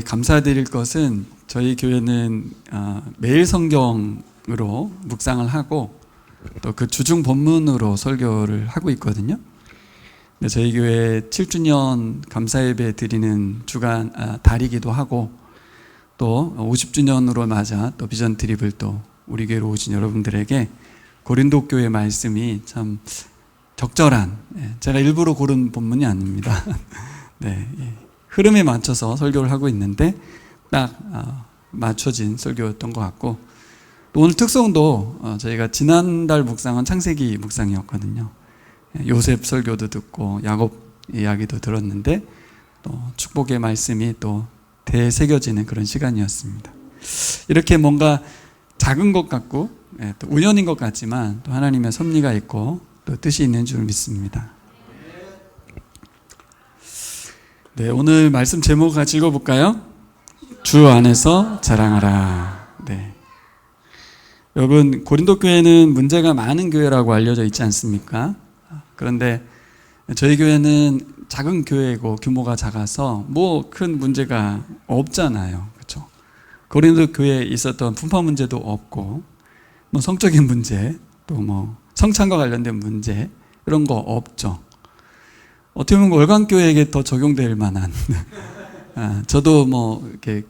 감사드릴 것은 저희 교회는 매일 성경으로 묵상을 하고 또 그 주중 본문으로 설교를 하고 있거든요. 저희 교회 7주년 감사예배 드리는 주간 달이기도 하고 또 50주년으로 맞아 또 비전 트립을 또 우리 교회로 오신 여러분들에게 고린도 교회 말씀이 참 적절한, 제가 일부러 고른 본문이 아닙니다. 네, 흐름에 맞춰서 설교를 하고 있는데 딱 맞춰진 설교였던 것 같고, 또 오늘 특성도 저희가 지난달 묵상은 창세기 묵상이었거든요. 요셉 설교도 듣고 야곱 이야기도 들었는데 또 축복의 말씀이 또 되새겨지는 그런 시간이었습니다. 이렇게 뭔가 작은 것 같고 또 우연인 것 같지만 또 하나님의 섭리가 있고 또 뜻이 있는 줄 믿습니다. 네, 오늘 말씀 제목 같이 읽어볼까요? 주 안에서 자랑하라. 네. 여러분, 고린도 교회는 문제가 많은 교회라고 알려져 있지 않습니까? 그런데 저희 교회는 작은 교회고 규모가 작아서 뭐 큰 문제가 없잖아요. 그렇죠? 고린도 교회에 있었던 분파 문제도 없고 뭐 성적인 문제, 또 뭐 성찬과 관련된 문제 이런 거 없죠. 어떻게 보면 월광교회에게 더 적용될 만한 저도 뭐 이렇게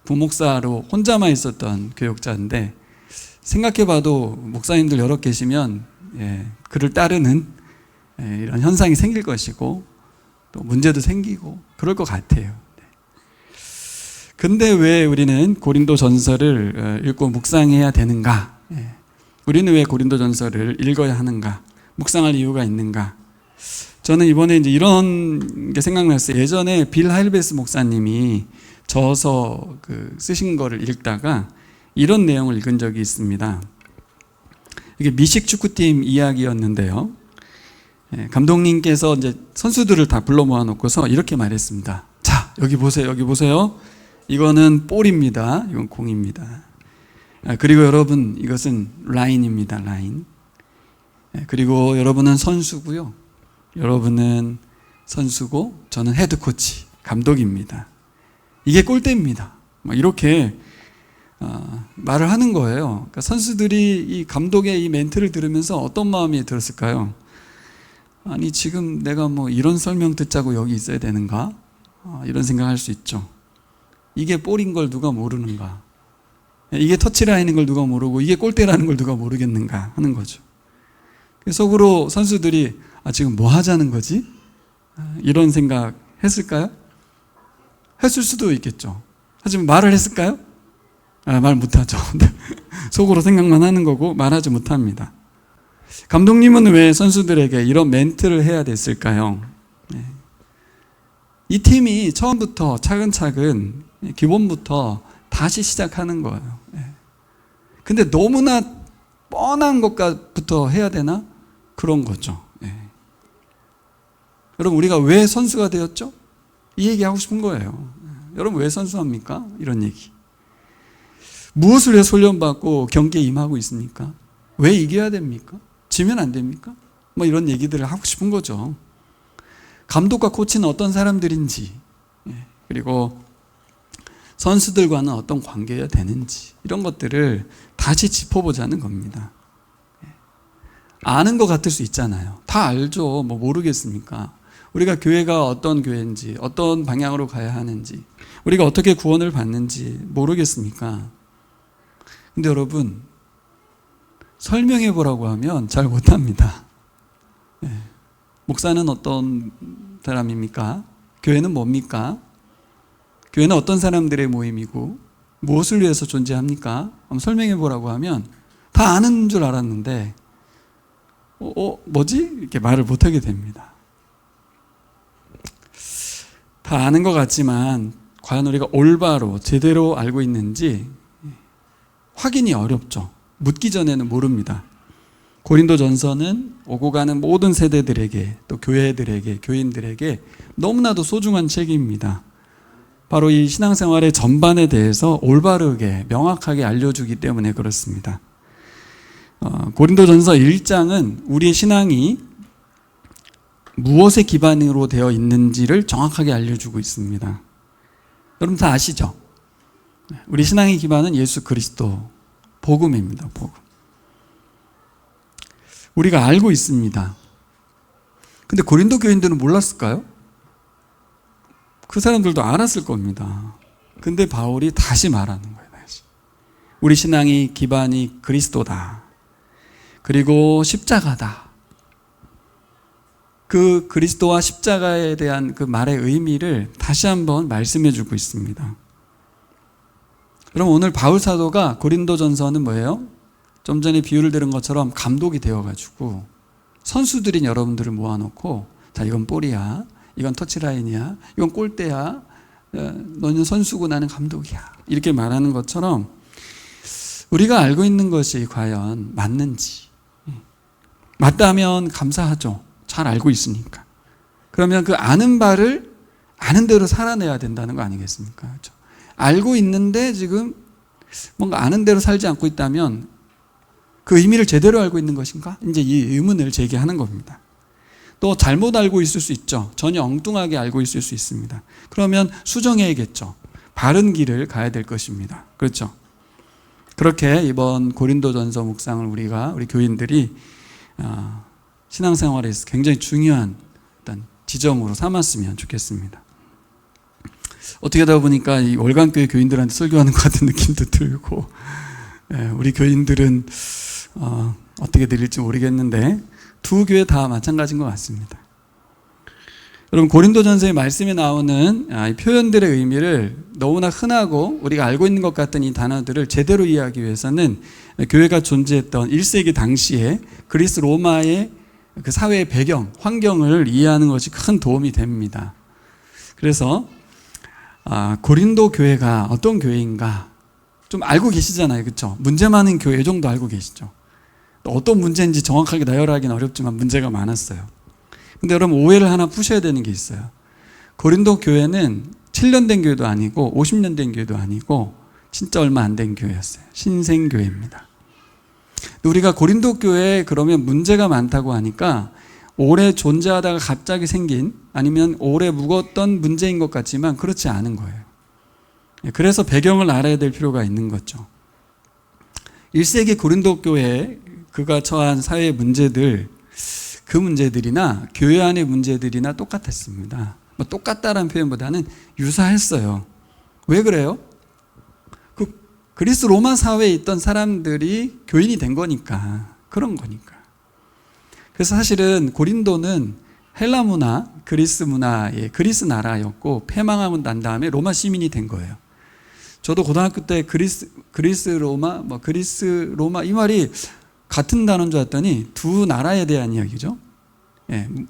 부목사로 혼자만 있었던 교역자인데 생각해봐도 목사님들 여러 계시면 그를 따르는 이런 현상이 생길 것이고 또 문제도 생기고 그럴 것 같아요. 근데 왜 우리는 고린도 전서를 읽고 묵상해야 되는가? 우리는 왜 고린도 전서를 읽어야 하는가? 묵상할 이유가 있는가? 저는 이번에 이제 이런 게 생각났어요. 예전에 빌 하일베스 목사님이 저서 쓰신 거를 읽다가 이런 내용을 읽은 적이 있습니다. 이게 미식 축구팀 이야기였는데요. 감독님께서 이제 선수들을 다 불러 모아놓고서 이렇게 말했습니다. 자, 여기 보세요. 여기 보세요. 이거는 볼입니다. 이건 공입니다. 그리고 여러분, 이것은 라인입니다. 라인. 그리고 여러분은 선수고요. 여러분은 선수고 저는 헤드코치, 감독입니다. 이게 골대입니다. 이렇게 말을 하는 거예요. 그러니까 선수들이 이 감독의 이 멘트를 들으면서 어떤 마음이 들었을까요? 아니, 지금 내가 뭐 이런 설명 듣자고 여기 있어야 되는가? 이런 생각할 수 있죠. 이게 볼인 걸 누가 모르는가? 이게 터치라인인 걸 누가 모르고 이게 골대라는 걸 누가 모르겠는가 하는 거죠. 속으로 선수들이 지금 뭐 하자는 거지? 이런 생각 했을까요? 했을 수도 있겠죠. 하지만 말을 했을까요? 말 못하죠. 속으로 생각만 하는 거고 말하지 못합니다. 감독님은 왜 선수들에게 이런 멘트를 해야 됐을까요? 이 팀이 처음부터 차근차근 기본부터 다시 시작하는 거예요. 근데 너무나 뻔한 것부터 해야 되나? 그런 거죠. 여러분, 우리가 왜 선수가 되었죠? 이 얘기 하고 싶은 거예요. 여러분, 왜 선수합니까? 이런 얘기. 무엇을 위해 훈련받고 경기에 임하고 있습니까? 왜 이겨야 됩니까? 지면 안 됩니까? 뭐 이런 얘기들을 하고 싶은 거죠. 감독과 코치는 어떤 사람들인지, 그리고 선수들과는 어떤 관계가 되는지, 이런 것들을 다시 짚어보자는 겁니다. 아는 것 같을 수 있잖아요. 다 알죠. 뭐 모르겠습니까? 우리가 교회가 어떤 교회인지, 어떤 방향으로 가야 하는지, 우리가 어떻게 구원을 받는지 모르겠습니까? 근데 여러분, 설명해 보라고 하면 잘 못합니다. 목사는 어떤 사람입니까? 교회는 뭡니까? 교회는 어떤 사람들의 모임이고 무엇을 위해서 존재합니까? 한번 설명해 보라고 하면 다 아는 줄 알았는데 뭐지? 이렇게 말을 못하게 됩니다. 다 아는 것 같지만 과연 우리가 올바로 제대로 알고 있는지 확인이 어렵죠. 묻기 전에는 모릅니다. 고린도 전서는 오고 가는 모든 세대들에게, 또 교회들에게, 교인들에게 너무나도 소중한 책입니다. 바로 이 신앙생활의 전반에 대해서 올바르게 명확하게 알려주기 때문에 그렇습니다. 고린도 전서 1장은 우리의 신앙이 무엇에 기반으로 되어 있는지를 정확하게 알려주고 있습니다. 여러분 다 아시죠? 우리 신앙의 기반은 예수 그리스도 복음입니다. 복음. 우리가 알고 있습니다. 근데 고린도 교인들은 몰랐을까요? 그 사람들도 알았을 겁니다. 근데 바울이 다시 말하는 거예요. 다시. 우리 신앙의 기반이 그리스도다. 그리고 십자가다. 그 그리스도와 십자가에 대한 그 말의 의미를 다시 한번 말씀해 주고 있습니다. 그럼 오늘 바울 사도가 고린도전서는 뭐예요? 좀 전에 비유를 들은 것처럼 감독이 되어가지고 선수들인 여러분들을 모아놓고 자, 이건 볼이야, 이건 터치라인이야, 이건 골대야, 너는 선수고 나는 감독이야, 이렇게 말하는 것처럼 우리가 알고 있는 것이 과연 맞는지, 맞다면 감사하죠. 잘 알고 있으니까. 그러면 그 아는 바를 아는 대로 살아내야 된다는 거 아니겠습니까? 그렇죠? 알고 있는데 지금 뭔가 아는 대로 살지 않고 있다면 그 의미를 제대로 알고 있는 것인가? 이제 이 의문을 제기하는 겁니다. 또 잘못 알고 있을 수 있죠. 전혀 엉뚱하게 알고 있을 수 있습니다. 그러면 수정해야겠죠. 바른 길을 가야 될 것입니다. 그렇죠? 그렇게 이번 고린도전서 묵상을 우리 교인들이 신앙생활에서 굉장히 중요한 어떤 지점으로 삼았으면 좋겠습니다. 어떻게 하다 보니까 이 월간교회 교인들한테 설교하는 것 같은 느낌도 들고, 우리 교인들은 어떻게 들릴지 모르겠는데 두 교회 다 마찬가지인 것 같습니다. 여러분, 고린도전서의 말씀에 나오는 이 표현들의 의미를 너무나 흔하고 우리가 알고 있는 것 같은 이 단어들을 제대로 이해하기 위해서는 교회가 존재했던 1세기 당시에 그리스 로마의 그 사회의 배경, 환경을 이해하는 것이 큰 도움이 됩니다. 그래서 고린도 교회가 어떤 교회인가 좀 알고 계시잖아요. 그렇죠? 문제 많은 교회 정도 알고 계시죠? 어떤 문제인지 정확하게 나열하기는 어렵지만 문제가 많았어요. 근데 여러분, 오해를 하나 푸셔야 되는 게 있어요. 고린도 교회는 7년 된 교회도 아니고 50년 된 교회도 아니고 진짜 얼마 안 된 교회였어요. 신생교회입니다. 우리가 고린도 교회에 그러면 문제가 많다고 하니까 오래 존재하다가 갑자기 생긴, 아니면 오래 묵었던 문제인 것 같지만 그렇지 않은 거예요. 그래서 배경을 알아야 될 필요가 있는 거죠. 1세기 고린도 교회 그가 처한 사회의 문제들, 그 문제들이나 교회 안의 문제들이나 똑같았습니다. 똑같다라는 표현보다는 유사했어요. 왜 그래요? 그리스 로마 사회에 있던 사람들이 교인이 된 거니까, 그런 거니까. 그래서 사실은 고린도는 헬라 문화, 그리스 문화의 그리스 나라였고 패망하고 난 다음에 로마 시민이 된 거예요. 저도 고등학교 때 그리스 로마 이 말이 같은 단어인 줄 알았더니 두 나라에 대한 이야기죠.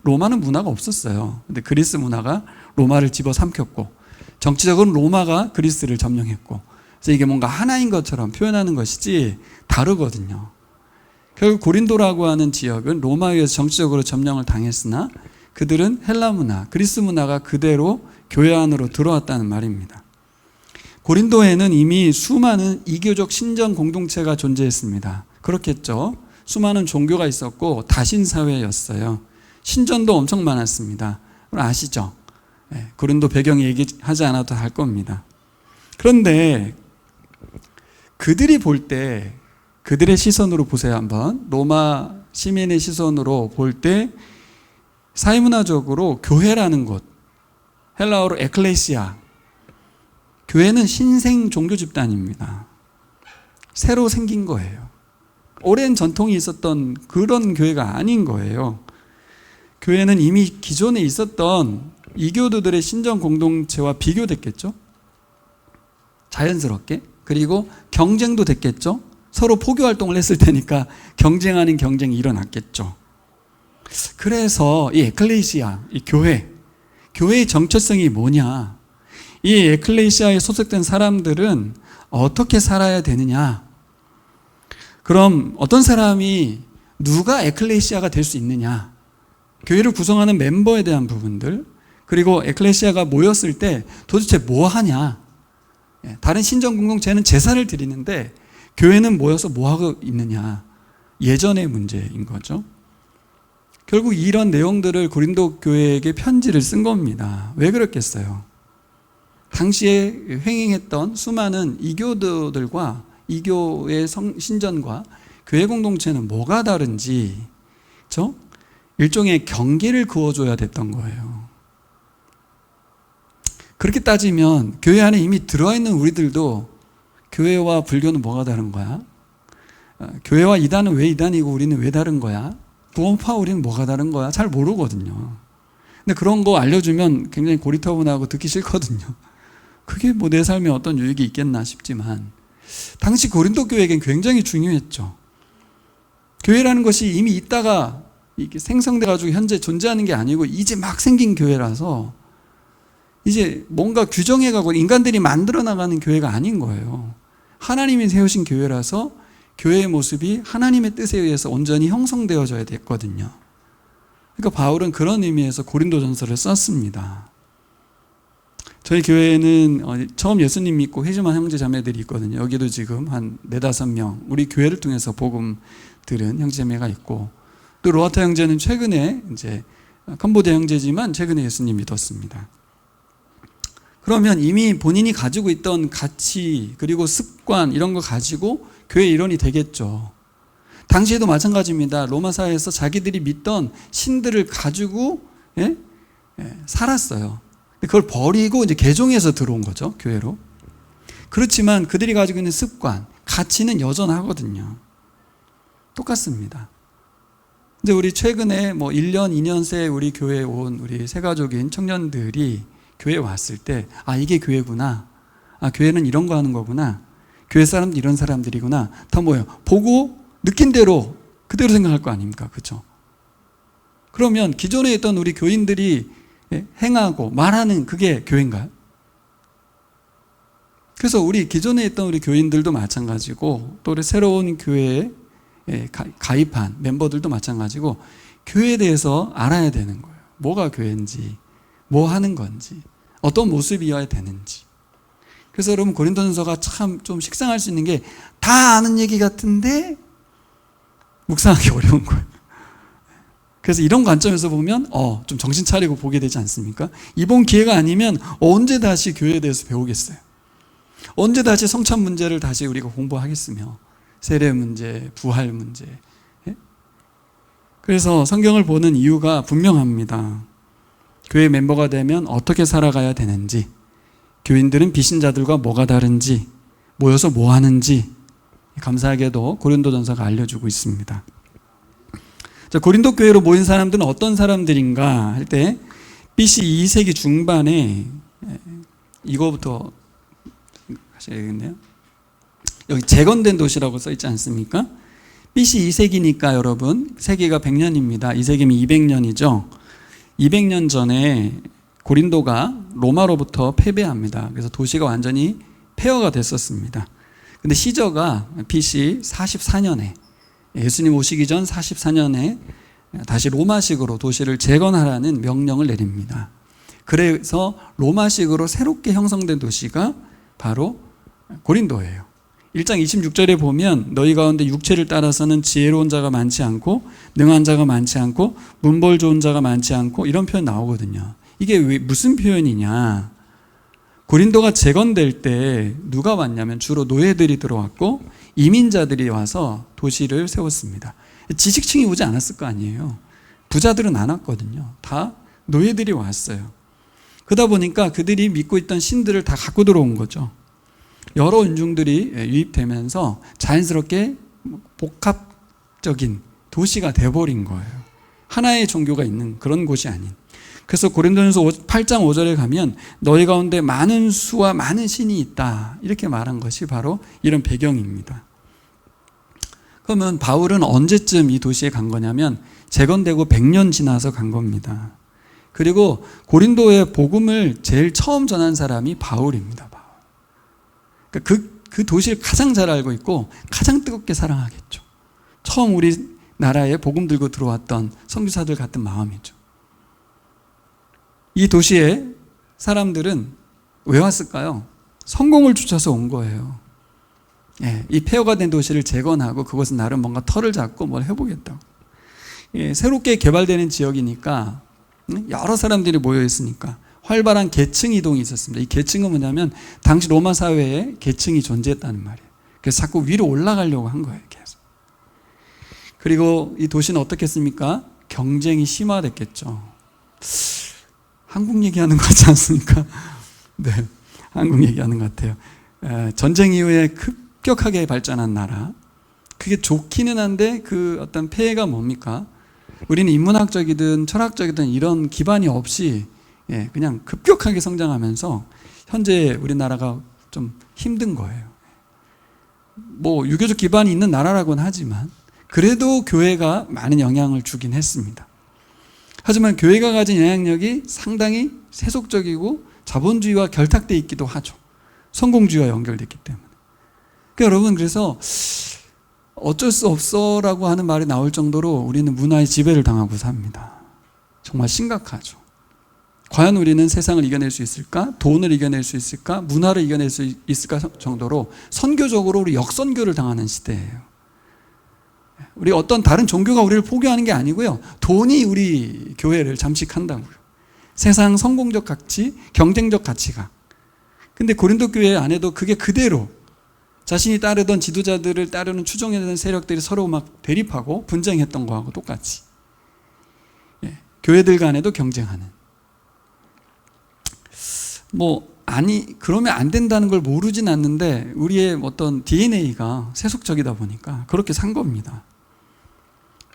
로마는 문화가 없었어요. 근데 그리스 문화가 로마를 집어삼켰고, 정치적으로는 로마가 그리스를 점령했고, 그래서 이게 뭔가 하나인 것처럼 표현하는 것이지 다르거든요. 결국 고린도라고 하는 지역은 로마에 의해서 정치적으로 점령을 당했으나 그들은 헬라 문화, 그리스 문화가 그대로 교회 안으로 들어왔다는 말입니다. 고린도에는 이미 수많은 이교적 신전 공동체가 존재했습니다. 그렇겠죠. 수많은 종교가 있었고 다신사회였어요. 신전도 엄청 많았습니다. 아시죠? 고린도 배경 얘기하지 않아도 할 겁니다. 그런데 그들이 볼 때, 그들의 시선으로 보세요. 한번 로마 시민의 시선으로 볼 때 사회문화적으로 교회라는 곳, 헬라어로 에클레시아, 교회는 신생 종교 집단입니다. 새로 생긴 거예요. 오랜 전통이 있었던 그런 교회가 아닌 거예요. 교회는 이미 기존에 있었던 이교도들의 신전 공동체와 비교됐겠죠? 자연스럽게. 그리고 경쟁도 됐겠죠? 서로 포교 활동을 했을 테니까 경쟁하는 경쟁이 일어났겠죠. 그래서 이 에클레시아, 이 교회의 정체성이 뭐냐? 이 에클레시아에 소속된 사람들은 어떻게 살아야 되느냐? 그럼 어떤 사람이 누가 에클레시아가 될 수 있느냐? 교회를 구성하는 멤버에 대한 부분들, 그리고 에클레시아가 모였을 때 도대체 뭐 하냐? 다른 신전 공동체는 제사를 드리는데 교회는 모여서 뭐 하고 있느냐? 예전의 문제인 거죠. 결국 이런 내용들을 고린도 교회에게 편지를 쓴 겁니다. 왜 그랬겠어요? 당시에 횡행했던 수많은 이교도들과 이교의 신전과 교회 공동체는 뭐가 다른지 일종의 경계를 그어줘야 됐던 거예요. 그렇게 따지면 교회 안에 이미 들어와 있는 우리들도 교회와 불교는 뭐가 다른 거야? 교회와 이단은 왜 이단이고 우리는 왜 다른 거야? 구원파와 우리는 뭐가 다른 거야? 잘 모르거든요. 근데 그런 거 알려주면 굉장히 고리타분하고 듣기 싫거든요. 그게 뭐 내 삶에 어떤 유익이 있겠나 싶지만 당시 고린도 교회에겐 굉장히 중요했죠. 교회라는 것이 이미 있다가 이게 생성돼가지고 현재 존재하는 게 아니고 이제 막 생긴 교회라서 이제 뭔가 규정해가고 인간들이 만들어 나가는 교회가 아닌 거예요. 하나님이 세우신 교회라서 교회의 모습이 하나님의 뜻에 의해서 온전히 형성되어져야 됐거든요. 그러니까 바울은 그런 의미에서 고린도전서를 썼습니다. 저희 교회에는 처음 예수님 믿고 회심한 형제 자매들이 있거든요. 여기도 지금 한 4-5명 우리 교회를 통해서 복음 들은 형제 자매가 있고, 또 로아타 형제는 최근에 이제 캄보디아 형제지만 최근에 예수님 믿었습니다. 그러면 이미 본인이 가지고 있던 가치 그리고 습관 이런 거 가지고 교회 일원이 되겠죠. 당시에도 마찬가지입니다. 로마 사회에서 자기들이 믿던 신들을 가지고 살았어요. 그걸 버리고 이제 개종해서 들어온 거죠, 교회로. 그렇지만 그들이 가지고 있는 습관, 가치는 여전하거든요. 똑같습니다. 이제 우리 최근에 1년, 2년 새 우리 교회에 온 우리 새가족인 청년들이 교회에 왔을 때, 이게 교회구나. 교회는 이런 거 하는 거구나. 교회 사람들 이런 사람들이구나. 다 뭐예요? 보고 느낀 대로 그대로 생각할 거 아닙니까? 그렇죠? 그러면 기존에 있던 우리 교인들이 행하고 말하는 그게 교회인가요? 그래서 우리 기존에 있던 우리 교인들도 마찬가지고 또 우리 새로운 교회에 가입한 멤버들도 마찬가지고 교회에 대해서 알아야 되는 거예요. 뭐가 교회인지, 뭐 하는 건지, 어떤 모습이어야 되는지. 그래서 여러분 고린도전서가 참 좀 식상할 수 있는 게 다 아는 얘기 같은데 묵상하기 어려운 거예요. 그래서 이런 관점에서 보면 좀 정신 차리고 보게 되지 않습니까? 이번 기회가 아니면 언제 다시 교회에 대해서 배우겠어요? 언제 다시 성찬 문제를 다시 우리가 공부하겠으며, 세례 문제, 부활 문제. 그래서 성경을 보는 이유가 분명합니다. 교회 멤버가 되면 어떻게 살아가야 되는지, 교인들은 비신자들과 뭐가 다른지, 모여서 뭐 하는지 감사하게도 고린도전서가 알려주고 있습니다. 자, 고린도 교회로 모인 사람들은 어떤 사람들인가 할 때 BC 2세기 중반에 이거부터 하셔야겠네요. 여기 재건된 도시라고 써있지 않습니까? BC 2세기니까 여러분 세기가 100년입니다. 2세기면 200년이죠. 200년 전에 고린도가 로마로부터 패배합니다. 그래서 도시가 완전히 폐허가 됐었습니다. 근데 시저가 BC 44년에 예수님 오시기 전 44년에 다시 로마식으로 도시를 재건하라는 명령을 내립니다. 그래서 로마식으로 새롭게 형성된 도시가 바로 고린도예요. 1장 26절에 보면 너희 가운데 육체를 따라서는 지혜로운 자가 많지 않고 능한 자가 많지 않고 문벌 좋은 자가 많지 않고 이런 표현 나오거든요. 이게 무슨 표현이냐? 고린도가 재건될 때 누가 왔냐면 주로 노예들이 들어왔고 이민자들이 와서 도시를 세웠습니다. 지식층이 오지 않았을 거 아니에요. 부자들은 안 왔거든요. 다 노예들이 왔어요. 그러다 보니까 그들이 믿고 있던 신들을 다 갖고 들어온 거죠. 여러 인종들이 유입되면서 자연스럽게 복합적인 도시가 돼버린 거예요. 하나의 종교가 있는 그런 곳이 아닌. 그래서 고린도전서 8장 5절에 가면 너희 가운데 많은 수와 많은 신이 있다 이렇게 말한 것이 바로 이런 배경입니다. 그러면 바울은 언제쯤 이 도시에 간 거냐면 재건되고 100년 지나서 간 겁니다. 그리고 고린도의 복음을 제일 처음 전한 사람이 바울입니다. 그러니까 그 도시를 가장 잘 알고 있고 가장 뜨겁게 사랑하겠죠. 처음 우리 나라에 복음 들고 들어왔던 선교사들 같은 마음이죠. 이 도시에 사람들은 왜 왔을까요? 성공을 쫓아서 온 거예요. 이 폐허가 된 도시를 재건하고 그것은 나름 뭔가 털을 잡고 뭘 해보겠다고. 새롭게 개발되는 지역이니까 여러 사람들이 모여 있으니까 활발한 계층 이동이 있었습니다. 이 계층은 뭐냐면 당시 로마 사회에 계층이 존재했다는 말이에요. 그래서 자꾸 위로 올라가려고 한 거예요, 계속. 그리고 이 도시는 어떻게 했습니까? 경쟁이 심화됐겠죠. 한국 얘기하는 거 같지 않습니까? 네, 한국 얘기하는 것 같아요. 전쟁 이후에 급격하게 발전한 나라. 그게 좋기는 한데 그 어떤 폐해가 뭡니까? 우리는 인문학적이든 철학적이든 이런 기반이 없이 그냥 급격하게 성장하면서 현재 우리나라가 좀 힘든 거예요. 뭐 유교적 기반이 있는 나라라고는 하지만 그래도 교회가 많은 영향을 주긴 했습니다. 하지만 교회가 가진 영향력이 상당히 세속적이고 자본주의와 결탁되어 있기도 하죠. 성공주의와 연결됐기 때문에. 그러니까 여러분, 그래서 어쩔 수 없어라고 하는 말이 나올 정도로 우리는 문화의 지배를 당하고 삽니다. 정말 심각하죠. 과연 우리는 세상을 이겨낼 수 있을까? 돈을 이겨낼 수 있을까? 문화를 이겨낼 수 있을까? 정도로 선교적으로 우리 역선교를 당하는 시대예요. 우리 어떤 다른 종교가 우리를 포교하는 게 아니고요. 돈이 우리 교회를 잠식한다고요. 세상 성공적 가치, 경쟁적 가치가. 근데 고린도 교회 안에도 그게 그대로 자신이 따르던 지도자들을 따르는 추종하는 세력들이 서로 막 대립하고 분쟁했던 거하고 똑같이 교회들 간에도 경쟁하는. 그러면 안 된다는 걸 모르진 않는데 우리의 어떤 DNA가 세속적이다 보니까 그렇게 산 겁니다.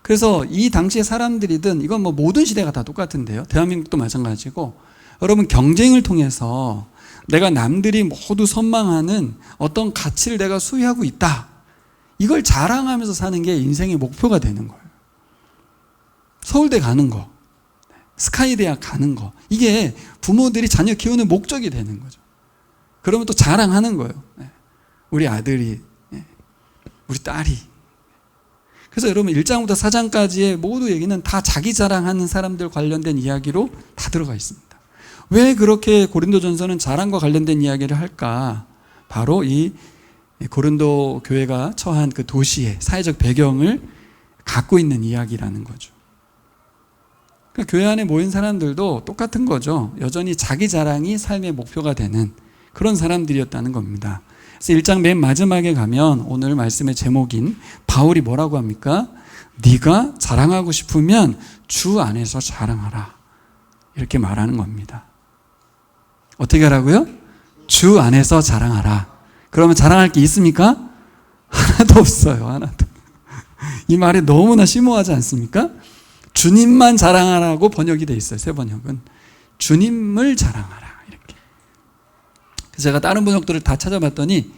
그래서 이 당시의 사람들이든 이건 모든 시대가 다 똑같은데요. 대한민국도 마찬가지고 여러분, 경쟁을 통해서 내가 남들이 모두 선망하는 어떤 가치를 내가 소유하고 있다. 이걸 자랑하면서 사는 게 인생의 목표가 되는 거예요. 서울대 가는 거, 스카이대학 가는 거, 이게 부모들이 자녀 키우는 목적이 되는 거죠. 그러면 또 자랑하는 거예요. 우리 아들이, 우리 딸이. 그래서 여러분 1장부터 4장까지의 모두 얘기는 다 자기 자랑하는 사람들 관련된 이야기로 다 들어가 있습니다. 왜 그렇게 고린도전서는 자랑과 관련된 이야기를 할까? 바로 이 고린도 교회가 처한 그 도시의 사회적 배경을 갖고 있는 이야기라는 거죠. 그러니까 교회 안에 모인 사람들도 똑같은 거죠. 여전히 자기 자랑이 삶의 목표가 되는 그런 사람들이었다는 겁니다. 그래서 1장 맨 마지막에 가면 오늘 말씀의 제목인 바울이 뭐라고 합니까? 네가 자랑하고 싶으면 주 안에서 자랑하라. 이렇게 말하는 겁니다. 어떻게 하라고요? 주 안에서 자랑하라. 그러면 자랑할 게 있습니까? 하나도 없어요. 하나도. 이 말이 너무나 심오하지 않습니까? 주님만 자랑하라고 번역이 돼 있어요. 새 번역은. 주님을 자랑하라. 이렇게. 그래서 제가 다른 번역들을 다 찾아봤더니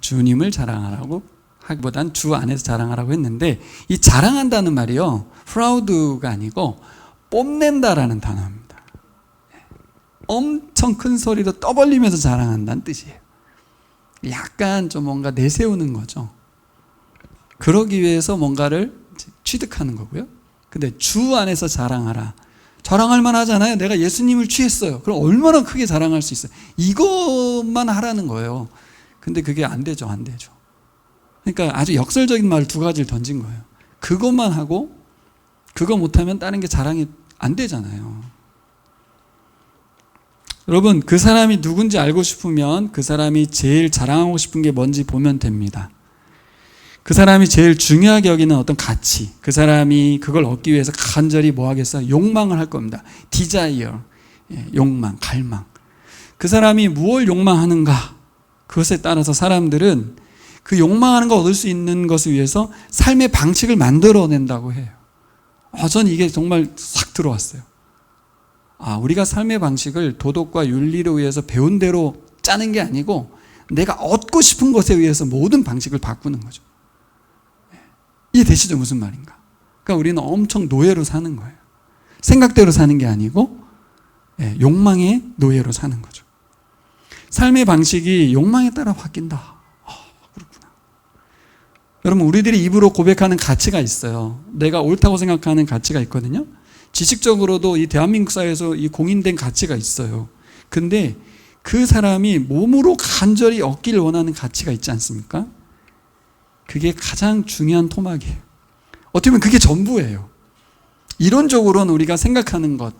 주님을 자랑하라고 하기보단 주 안에서 자랑하라고 했는데, 이 자랑한다는 말이요, 프라우드가 아니고 뽐낸다라는 단어입니다. 엄청 큰 소리로 떠벌리면서 자랑한다는 뜻이에요. 약간 좀 뭔가 내세우는 거죠. 그러기 위해서 뭔가를 취득하는 거고요. 근데 주 안에서 자랑하라. 자랑할 만하잖아요. 내가 예수님을 취했어요. 그럼 얼마나 크게 자랑할 수 있어요. 이것만 하라는 거예요. 근데 그게 안 되죠. 안 되죠. 그러니까 아주 역설적인 말 두 가지를 던진 거예요. 그것만 하고 그거 못하면 다른 게 자랑이 안 되잖아요. 여러분, 그 사람이 누군지 알고 싶으면 그 사람이 제일 자랑하고 싶은 게 뭔지 보면 됩니다. 그 사람이 제일 중요하게 여기는 어떤 가치, 그 사람이 그걸 얻기 위해서 간절히 뭐 하겠어요? 욕망을 할 겁니다. desire, 욕망, 갈망. 그 사람이 무엇을 욕망하는가, 그것에 따라서 사람들은 그 욕망하는 거 얻을 수 있는 것을 위해서 삶의 방식을 만들어낸다고 해요. 전 이게 정말 싹 들어왔어요. 우리가 삶의 방식을 도덕과 윤리로 위해서 배운 대로 짜는 게 아니고 내가 얻고 싶은 것에 의해서 모든 방식을 바꾸는 거죠. 이해되시죠? 무슨 말인가? 그러니까 우리는 엄청 노예로 사는 거예요. 생각대로 사는 게 아니고 욕망의 노예로 사는 거죠. 삶의 방식이 욕망에 따라 바뀐다. 그렇구나. 여러분, 우리들이 입으로 고백하는 가치가 있어요. 내가 옳다고 생각하는 가치가 있거든요. 지식적으로도 이 대한민국 사회에서 이 공인된 가치가 있어요. 근데 그 사람이 몸으로 간절히 얻기를 원하는 가치가 있지 않습니까? 그게 가장 중요한 토막이에요. 어떻게 보면 그게 전부예요. 이론적으로는 우리가 생각하는 것,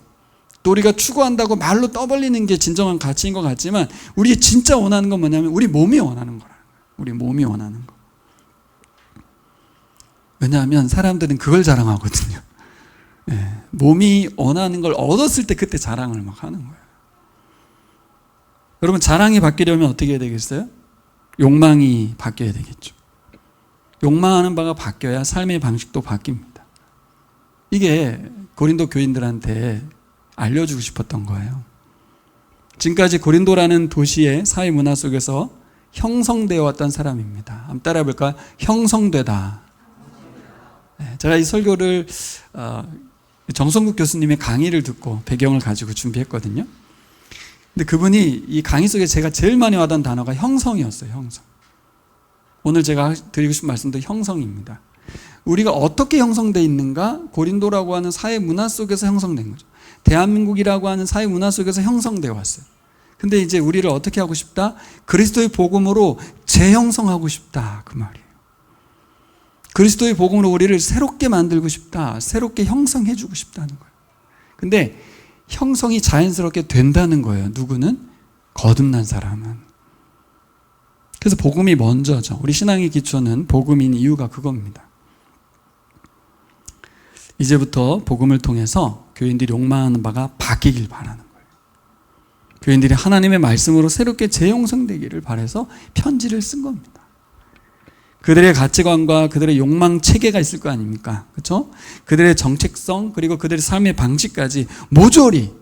또 우리가 추구한다고 말로 떠벌리는 게 진정한 가치인 것 같지만 우리 진짜 원하는 건 뭐냐면 우리 몸이 원하는 거라는 거예요. 우리 몸이 원하는 거. 왜냐하면 사람들은 그걸 자랑하거든요. 네, 몸이 원하는 걸 얻었을 때 그때 자랑을 막 하는 거예요. 여러분, 자랑이 바뀌려면 어떻게 해야 되겠어요? 욕망이 바뀌어야 되겠죠. 욕망하는 바가 바뀌어야 삶의 방식도 바뀝니다. 이게 고린도 교인들한테 알려주고 싶었던 거예요. 지금까지 고린도라는 도시의 사회 문화 속에서 형성되어 왔던 사람입니다. 한번 따라해 볼까요? 형성되다. 제가 이 설교를 정성국 교수님의 강의를 듣고 배경을 가지고 준비했거든요. 근데 그분이 이 강의 속에 제가 제일 많이 와닿은 단어가 형성이었어요. 형성. 오늘 제가 드리고 싶은 말씀도 형성입니다. 우리가 어떻게 형성되어 있는가? 고린도라고 하는 사회 문화 속에서 형성된 거죠. 대한민국이라고 하는 사회 문화 속에서 형성되어 왔어요. 근데 이제 우리를 어떻게 하고 싶다? 그리스도의 복음으로 재형성하고 싶다. 그 말이에요. 그리스도의 복음으로 우리를 새롭게 만들고 싶다. 새롭게 형성해주고 싶다는 거예요. 근데 형성이 자연스럽게 된다는 거예요. 누구는? 거듭난 사람은. 그래서 복음이 먼저죠. 우리 신앙의 기초는 복음인 이유가 그겁니다. 이제부터 복음을 통해서 교인들이 욕망하는 바가 바뀌길 바라는 거예요. 교인들이 하나님의 말씀으로 새롭게 재형성되기를 바라서 편지를 쓴 겁니다. 그들의 가치관과 그들의 욕망 체계가 있을 거 아닙니까? 그렇죠? 그들의 정책성 그리고 그들의 삶의 방식까지 모조리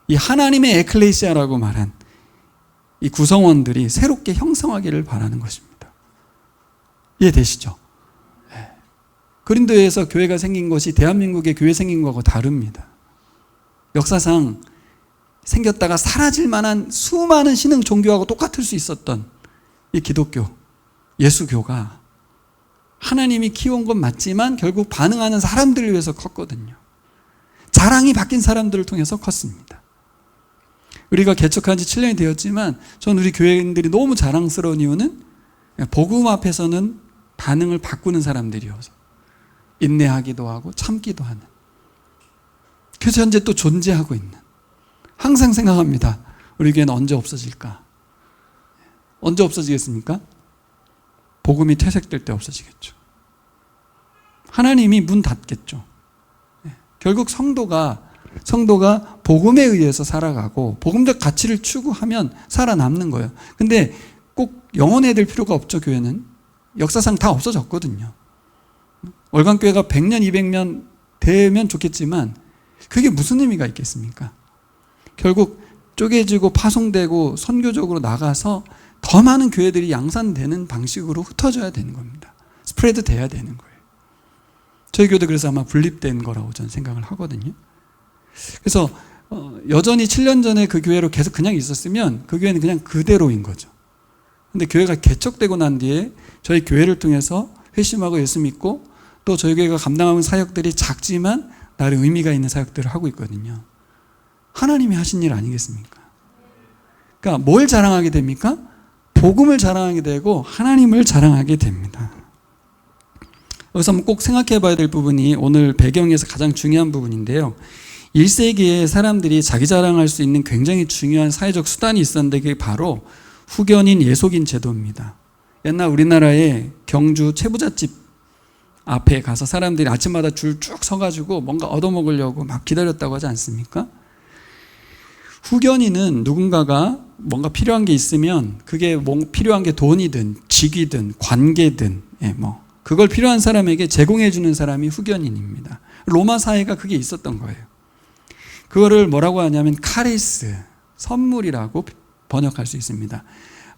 이 하나님의 에클레시아라고 말한 이 구성원들이 새롭게 형성하기를 바라는 것입니다. 이해되시죠? 네. 고린도에서 교회가 생긴 것이 대한민국의 교회 생긴 것하고 다릅니다. 역사상 생겼다가 사라질 만한 수많은 신흥 종교하고 똑같을 수 있었던 이 기독교, 예수교가 하나님이 키운 건 맞지만 결국 반응하는 사람들을 위해서 컸거든요. 자랑이 바뀐 사람들을 통해서 컸습니다. 우리가 개척한 지 7년이 되었지만 전 우리 교회인들이 너무 자랑스러운 이유는 복음 앞에서는 반응을 바꾸는 사람들이어서 인내하기도 하고 참기도 하는, 그래서 현재 또 존재하고 있는, 항상 생각합니다. 우리 교회는 언제 없어질까? 언제 없어지겠습니까? 복음이 퇴색될 때 없어지겠죠. 하나님이 문 닫겠죠. 결국 성도가 복음에 의해서 살아가고 복음적 가치를 추구하면 살아남는 거예요. 근데 꼭 영원해야 될 필요가 없죠. 교회는 역사상 다 없어졌거든요. 월간교회가 100년, 200년 되면 좋겠지만 그게 무슨 의미가 있겠습니까? 결국 쪼개지고 파송되고 선교적으로 나가서 더 많은 교회들이 양산되는 방식으로 흩어져야 되는 겁니다. 스프레드 돼야 되는 거예요. 저희 교회도 그래서 아마 분립된 거라고 저는 생각을 하거든요. 그래서 여전히 7년 전에 그 교회로 계속 그냥 있었으면 그 교회는 그냥 그대로인 거죠. 근데 교회가 개척되고 난 뒤에 저희 교회를 통해서 회심하고 예수 믿고 또 저희 교회가 감당하는 사역들이 작지만 나름 의미가 있는 사역들을 하고 있거든요. 하나님이 하신 일 아니겠습니까? 그러니까 뭘 자랑하게 됩니까? 복음을 자랑하게 되고 하나님을 자랑하게 됩니다. 여기서 꼭 생각해 봐야 될 부분이 오늘 배경에서 가장 중요한 부분인데요. 1세기에 사람들이 자기 자랑할 수 있는 굉장히 중요한 사회적 수단이 있었는데 그게 바로 후견인 예속인 제도입니다. 옛날 우리나라의 경주 채부잣집 앞에 가서 사람들이 아침마다 줄 쭉 서가지고 뭔가 얻어먹으려고 막 기다렸다고 하지 않습니까? 후견인은 누군가가 뭔가 필요한 게 있으면 그게 필요한 게 돈이든 직위든 관계든 그걸 필요한 사람에게 제공해 주는 사람이 후견인입니다. 로마 사회가 그게 있었던 거예요. 그거를 뭐라고 하냐면 카리스, 선물이라고 번역할 수 있습니다.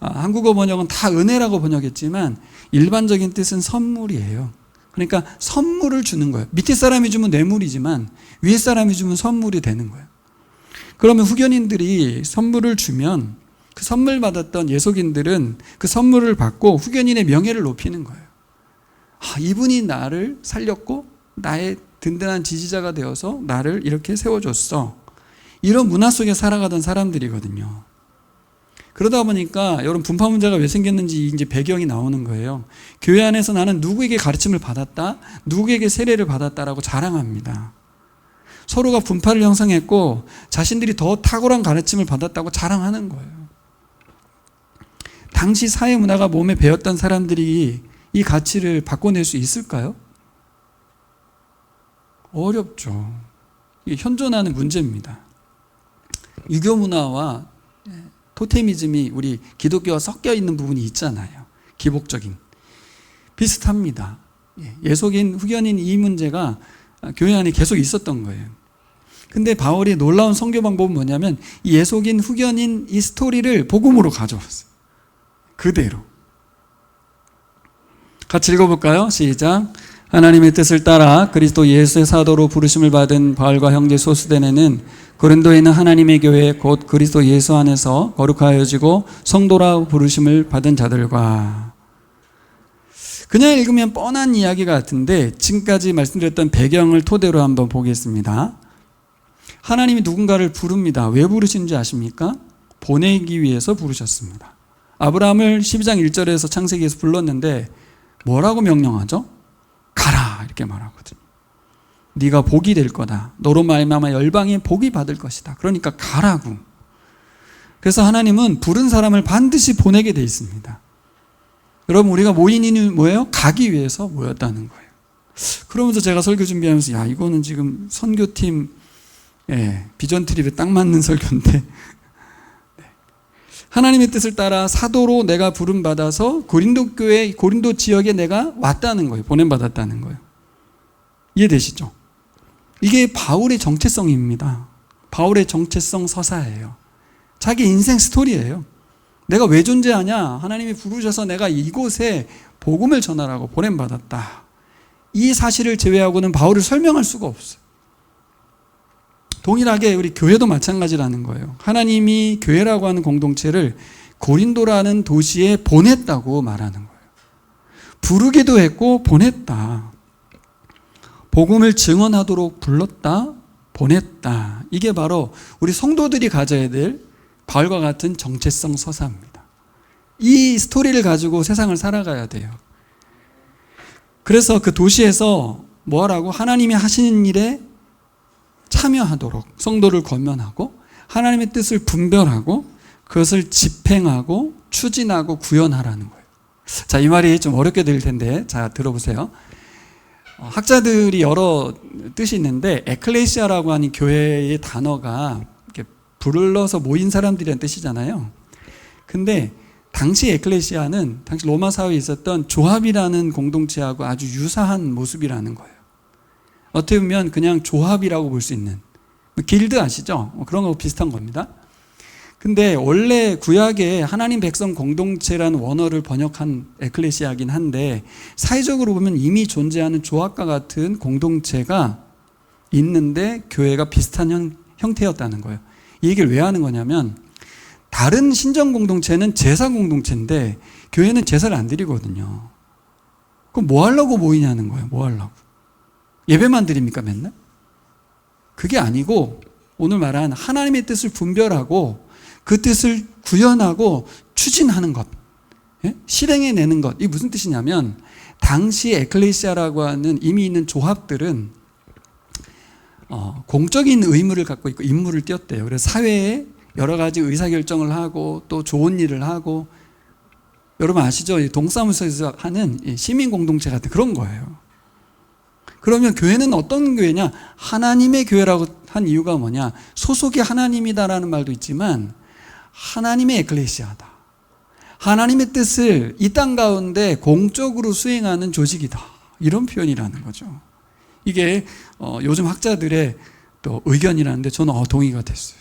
한국어 번역은 다 은혜라고 번역했지만 일반적인 뜻은 선물이에요. 그러니까 선물을 주는 거예요. 밑에 사람이 주면 뇌물이지만 위에 사람이 주면 선물이 되는 거예요. 그러면 후견인들이 선물을 주면 그 선물 받았던 예속인들은 그 선물을 받고 후견인의 명예를 높이는 거예요. 이분이 나를 살렸고 나의 든든한 지지자가 되어서 나를 이렇게 세워줬어. 이런 문화 속에 살아가던 사람들이거든요. 그러다 보니까 여러분 분파 문제가 왜 생겼는지 이제 배경이 나오는 거예요. 교회 안에서 나는 누구에게 가르침을 받았다, 누구에게 세례를 받았다라고 자랑합니다. 서로가 분파를 형성했고 자신들이 더 탁월한 가르침을 받았다고 자랑하는 거예요. 당시 사회 문화가 몸에 배었던 사람들이 이 가치를 바꿔낼 수 있을까요? 어렵죠. 이게 현존하는 문제입니다. 유교 문화와 토테미즘이 우리 기독교와 섞여 있는 부분이 있잖아요. 기복적인. 비슷합니다. 예속인, 후견인 이 문제가 교회 안에 계속 있었던 거예요. 근데 바울이 놀라운 선교 방법은 뭐냐면 이 예속인, 후견인 이 스토리를 복음으로 가져왔어요. 그대로. 같이 읽어볼까요? 시작. 하나님의 뜻을 따라 그리스도 예수의 사도로 부르심을 받은 바울과 형제 소스데네는 고린도에 있는 하나님의 교회 곧 그리스도 예수 안에서 거룩하여지고 성도라 부르심을 받은 자들과. 그냥 읽으면 뻔한 이야기 같은데 지금까지 말씀드렸던 배경을 토대로 한번 보겠습니다. 하나님이 누군가를 부릅니다. 왜 부르시는지 아십니까? 보내기 위해서 부르셨습니다. 아브라함을 12장 1절에서 창세기에서 불렀는데 뭐라고 명령하죠? 가라 이렇게 말하거든요. 네가 복이 될 거다. 너로 말미암아 열방이 복이 받을 것이다. 그러니까 가라고. 그래서 하나님은 부른 사람을 반드시 보내게 돼 있습니다. 여러분 우리가 모인 이유는 뭐예요? 가기 위해서 모였다는 거예요. 그러면서 제가 설교 준비하면서 야 이거는 지금 선교팀 비전 트립에 딱 맞는 설교인데 하나님의 뜻을 따라 사도로 내가 부름받아서 고린도 교회, 고린도 지역에 내가 왔다는 거예요. 보냄받았다는 거예요. 이해되시죠? 이게 바울의 정체성입니다. 바울의 정체성 서사예요. 자기 인생 스토리예요. 내가 왜 존재하냐? 하나님이 부르셔서 내가 이곳에 복음을 전하라고 보냄받았다. 이 사실을 제외하고는 바울을 설명할 수가 없어요. 동일하게 우리 교회도 마찬가지라는 거예요. 하나님이 교회라고 하는 공동체를 고린도라는 도시에 보냈다고 말하는 거예요. 부르기도 했고 보냈다. 복음을 증언하도록 불렀다, 보냈다. 이게 바로 우리 성도들이 가져야 될 바울과 같은 정체성 서사입니다. 이 스토리를 가지고 세상을 살아가야 돼요. 그래서 그 도시에서 뭐라고? 하나님이 하시는 일에 참여하도록 성도를 권면하고 하나님의 뜻을 분별하고 그것을 집행하고 추진하고 구현하라는 거예요. 자, 이 말이 좀 어렵게 들릴 텐데 자, 들어보세요. 학자들이 여러 뜻이 있는데 에클레시아라고 하는 교회의 단어가 이렇게 불러서 모인 사람들이란 뜻이잖아요. 근데 당시 에클레시아는 당시 로마 사회에 있었던 조합이라는 공동체하고 아주 유사한 모습이라는 거예요. 어떻게 보면 그냥 조합이라고 볼 수 있는 길드 아시죠? 그런 거 비슷한 겁니다. 근데 원래 구약에 하나님 백성 공동체라는 원어를 번역한 에클레시아긴 한데 사회적으로 보면 이미 존재하는 조합과 같은 공동체가 있는데 교회가 비슷한 형태였다는 거예요. 이 얘기를 왜 하는 거냐면 다른 신정 공동체는 제사 공동체인데 교회는 제사를 안 드리거든요. 그럼 뭐 하려고 모이냐는 거예요. 뭐 하려고. 예배만 드립니까 맨날? 그게 아니고 오늘 말한 하나님의 뜻을 분별하고 그 뜻을 구현하고 추진하는 것, 실행해내는 것. 이게 무슨 뜻이냐면 당시 에클레시아라고 하는 이미 있는 조합들은 공적인 의무를 갖고 있고 임무를 띄었대요. 그래서 사회에 여러 가지 의사결정을 하고 또 좋은 일을 하고 여러분 아시죠? 동사무소에서 하는 시민공동체 같은 그런 거예요. 그러면 교회는 어떤 교회냐? 하나님의 교회라고 한 이유가 뭐냐? 소속이 하나님이다라는 말도 있지만 하나님의 에클레시아다. 하나님의 뜻을 이 땅 가운데 공적으로 수행하는 조직이다. 이런 표현이라는 거죠. 이게 요즘 학자들의 또 의견이라는데 저는 동의가 됐어요.